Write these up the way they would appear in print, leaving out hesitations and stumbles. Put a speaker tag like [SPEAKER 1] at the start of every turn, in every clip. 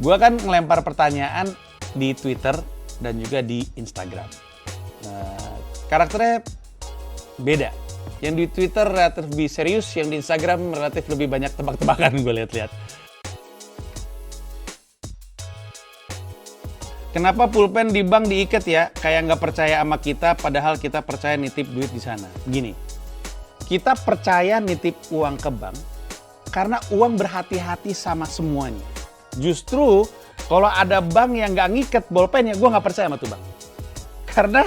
[SPEAKER 1] Gue kan ngelempar pertanyaan di Twitter dan juga di Instagram. Karakternya beda. Yang di Twitter relatif lebih serius, yang di Instagram relatif lebih banyak tebak-tebakan gue lihat-lihat. Kenapa pulpen di bank diikat ya? Kayak nggak percaya sama kita, padahal kita percaya nitip duit di sana. Gini, kita percaya nitip uang ke bank karena uang berhati-hati sama semuanya. Justru kalau ada bank yang nggak ngikat bolpennya, gue nggak percaya sama tuh bank. Karena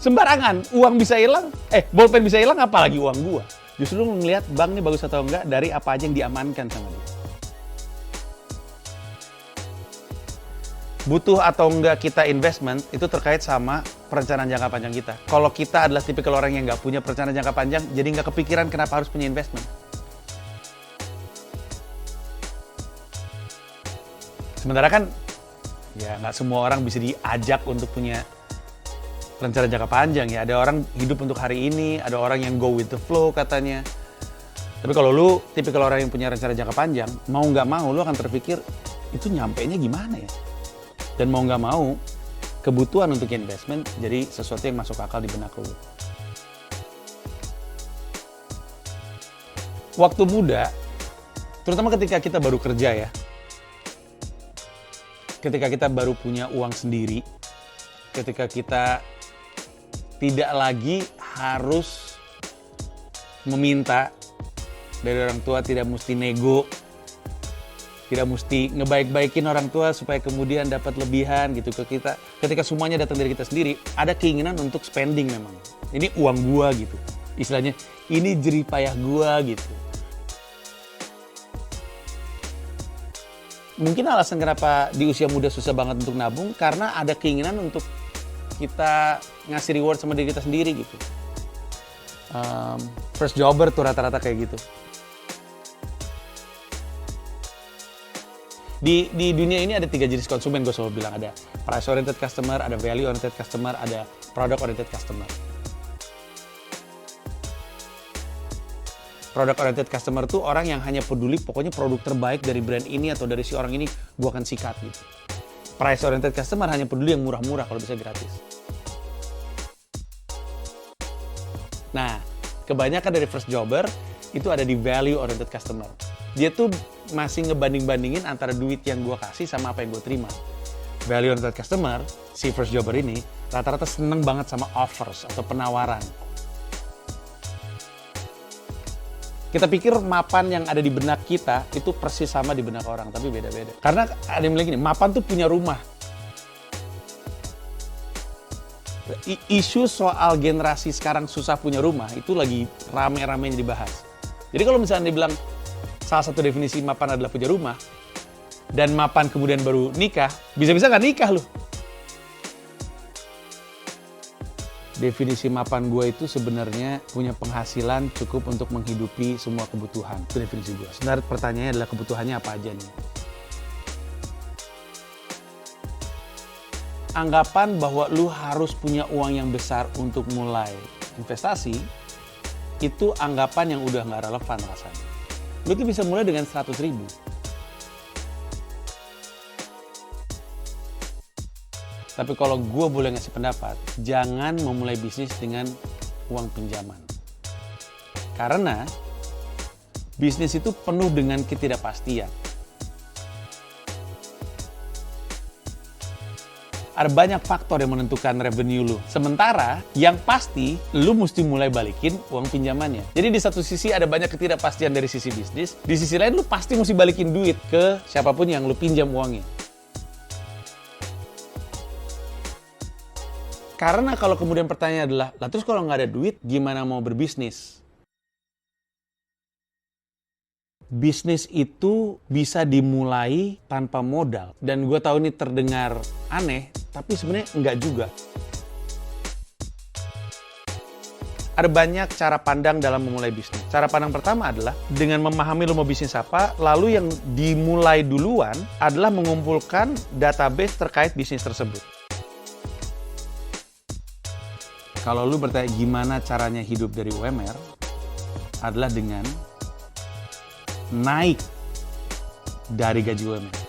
[SPEAKER 1] sembarangan, uang bisa hilang, bolpen bisa hilang, apalagi uang gue. Justru lu ngelihat bank ini bagus atau enggak dari apa aja yang diamankan sama dia. Butuh atau enggak kita investment itu terkait sama perencanaan jangka panjang kita. Kalau kita adalah tipikal orang yang nggak punya perencanaan jangka panjang, jadi nggak kepikiran kenapa harus punya investment. Sementara kan, ya nggak semua orang bisa diajak untuk punya rencana jangka panjang ya. Ada orang hidup untuk hari ini, ada orang yang go with the flow katanya. Tapi kalau lu tipikal orang yang punya rencana jangka panjang, mau nggak mau lu akan terpikir, itu nyampenya gimana ya? Dan mau nggak mau, kebutuhan untuk investment jadi sesuatu yang masuk akal di benak lu. Waktu muda, terutama ketika kita baru kerja ya, ketika kita baru punya uang sendiri, ketika kita tidak lagi harus meminta dari orang tua, tidak mesti nego, tidak mesti ngebaik-baikin orang tua supaya kemudian dapat lebihan gitu ke kita. Ketika semuanya datang dari kita sendiri, ada keinginan untuk spending memang. Ini uang gua gitu. Istilahnya, ini jerih payah gua gitu. Mungkin alasan kenapa di usia muda susah banget untuk nabung, karena ada keinginan untuk kita ngasih reward sama diri kita sendiri gitu. First jobber tuh rata-rata kayak gitu. Di dunia ini ada 3 jenis konsumen, gue selalu bilang. Ada price oriented customer, ada value oriented customer, ada product oriented customer. Product oriented customer tuh orang yang hanya peduli pokoknya produk terbaik dari brand ini atau dari si orang ini gue akan sikat gitu. Price oriented customer hanya peduli yang murah-murah kalau bisa gratis. Nah, kebanyakan dari first jobber itu ada di value oriented customer. Dia tuh masih ngebanding-bandingin antara duit yang gue kasih sama apa yang gue terima. Value oriented customer, si first jobber ini, rata-rata seneng banget sama offers atau penawaran. Kita pikir mapan yang ada di benak kita itu persis sama di benak orang, tapi beda-beda. Karena ada yang bilang gini, mapan tuh punya rumah. Isu soal generasi sekarang susah punya rumah, itu lagi rame-ramenya dibahas. Jadi kalau misalnya dibilang, salah satu definisi mapan adalah punya rumah, dan mapan kemudian baru nikah, bisa-bisa nggak nikah loh. Definisi mapan gue itu sebenarnya punya penghasilan cukup untuk menghidupi semua kebutuhan. Itu definisi gue. Sebenarnya pertanyaannya adalah kebutuhannya apa aja nih. Anggapan bahwa lu harus punya uang yang besar untuk mulai investasi, itu anggapan yang udah nggak relevan rasanya. Lu tuh bisa mulai dengan 100.000. Tapi kalau gue boleh ngasih pendapat, jangan memulai bisnis dengan uang pinjaman. Karena bisnis itu penuh dengan ketidakpastian. Ada banyak faktor yang menentukan revenue lu. Sementara yang pasti, lu mesti mulai balikin uang pinjamannya. Jadi di satu sisi ada banyak ketidakpastian dari sisi bisnis, di sisi lain lu pasti mesti balikin duit ke siapapun yang lu pinjam uangnya. Karena kalau kemudian pertanyaan adalah, lah terus kalau nggak ada duit, gimana mau berbisnis? Bisnis itu bisa dimulai tanpa modal. Dan gue tahu ini terdengar aneh, tapi sebenarnya enggak juga. Ada banyak cara pandang dalam memulai bisnis. Cara pandang pertama adalah dengan memahami lo mau bisnis apa, lalu yang dimulai duluan adalah mengumpulkan database terkait bisnis tersebut. Kalau lu bertanya gimana caranya hidup dari UMR, adalah dengan naik dari gaji UMR.